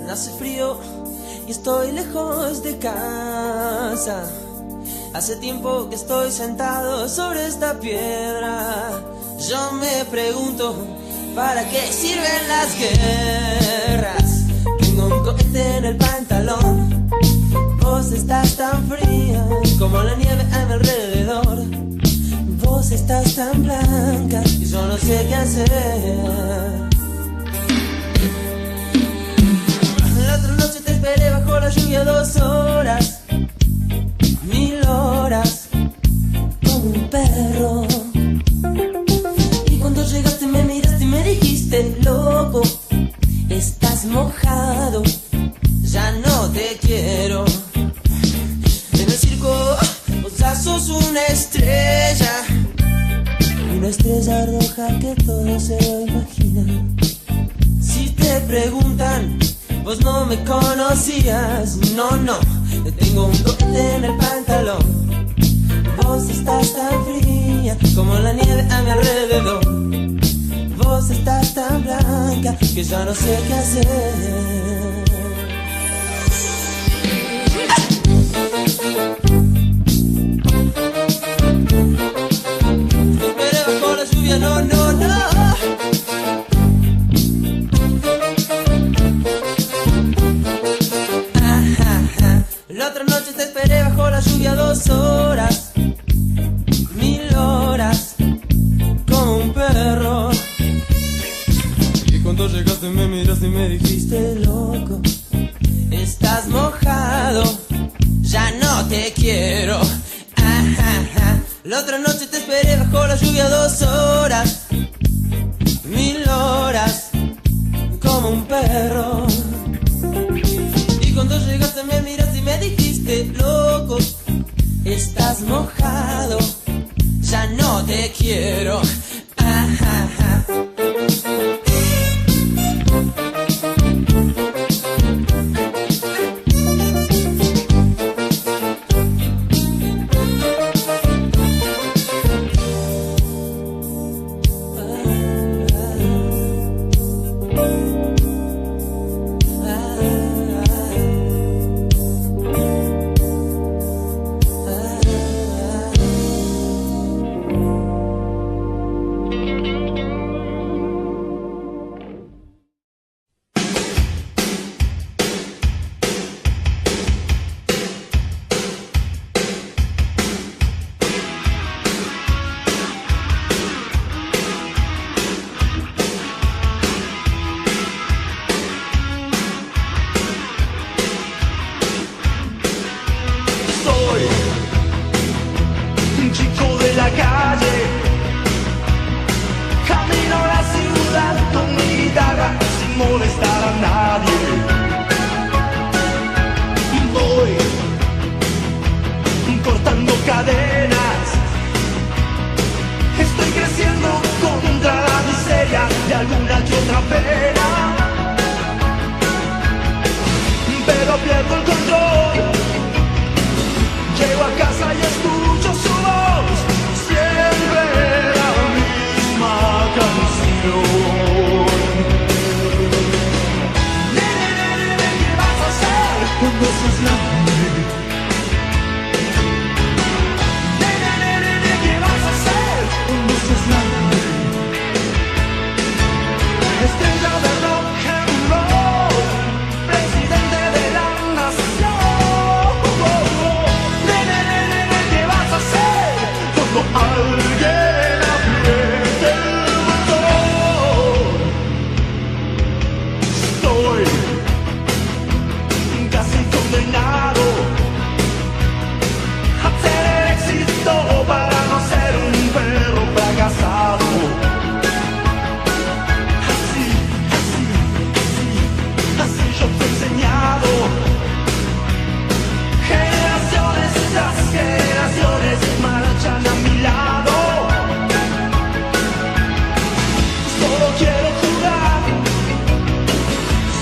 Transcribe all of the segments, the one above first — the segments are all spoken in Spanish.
Hace frío y estoy lejos de casa. Hace tiempo que estoy sentado sobre esta piedra. Yo me pregunto, ¿para qué sirven las guerras? Tengo un cohete en el pantalón. Vos estás tan fría como la nieve a mi alrededor. Vos estás tan blanca y yo no sé qué hacer. La otra noche te esperé bajo la lluvia 2 horas, 1000 horas, como un perro. Y cuando llegaste me miraste y me dijiste, loco, estás mojado, ya no te quiero. En el circo vos ya sos una estrella roja que todos se lo imaginan. Si te preguntan, vos no me conocías, no, tengo un cohete en el pantalón. Vos estás tan fría como la nieve a mi alrededor. Vos estás tan blanca que ya no sé qué hacer. Esperé bajo la lluvia, no. La otra noche te esperé bajo la lluvia 2 horas, 1000 horas, como un perro. Y cuando llegaste me miraste y me dijiste, loco, estás mojado, ya no te quiero. La otra noche te esperé bajo la lluvia 2 horas, 1000 horas, como un perro. Y cuando llegaste me miraste y me dijiste, loco, estás mojado, ya no te quiero.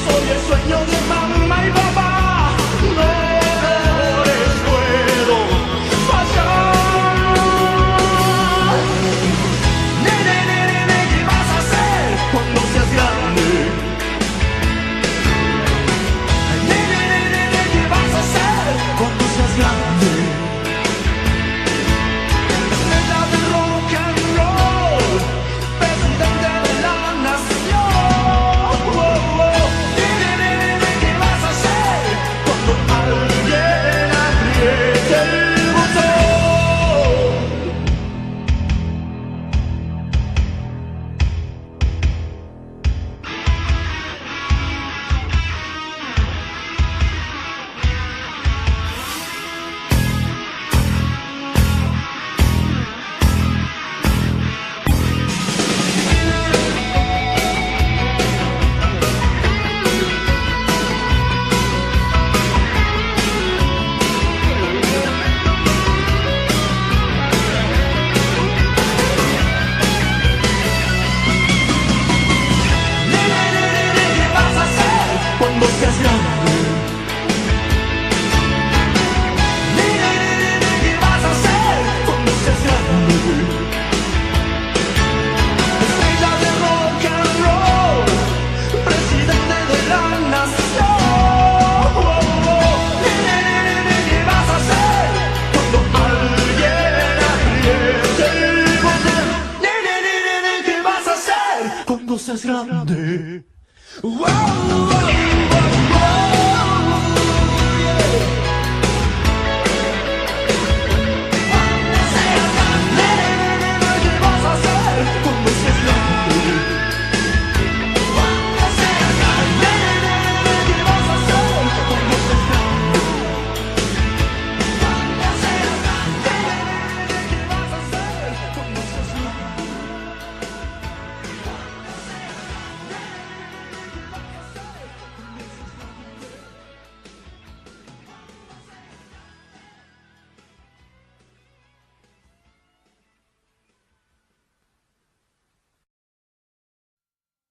Soy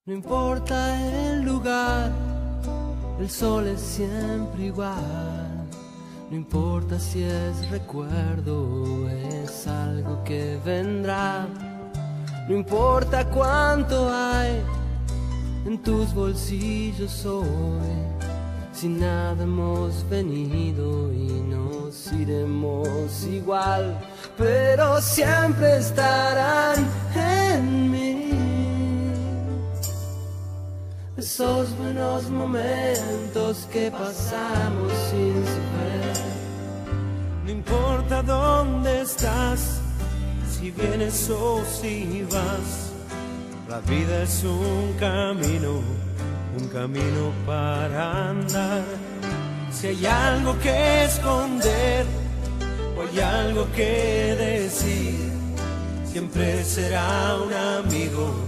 No importa el lugar, el sol es siempre igual. No importa si es recuerdo o es algo que vendrá. No importa cuánto hay en tus bolsillos hoy. Si nada hemos venido y nos iremos igual, pero siempre estarán en mí esos buenos momentos que pasamos sin saber. No importa dónde estás, si vienes o si vas, la vida es un camino para andar. Si hay algo que esconder o hay algo que decir, siempre será un amigo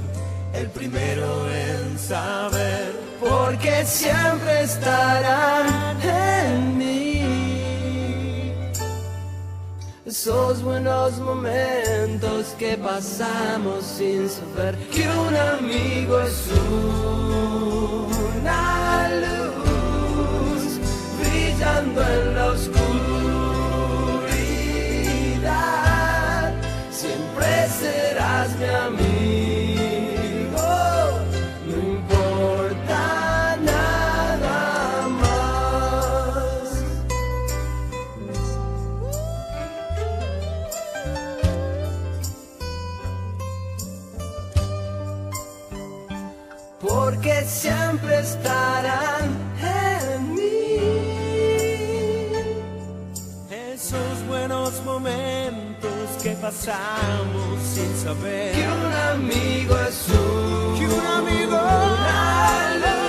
el primero en saber, porque siempre estarán en mí esos buenos momentos que pasamos sin saber que un amigo es una luz brillando en la oscuridad. Siempre serás mi amigo. Porque siempre estarán en mí esos buenos momentos que pasamos sin saber que un amigo es que un amigo una luz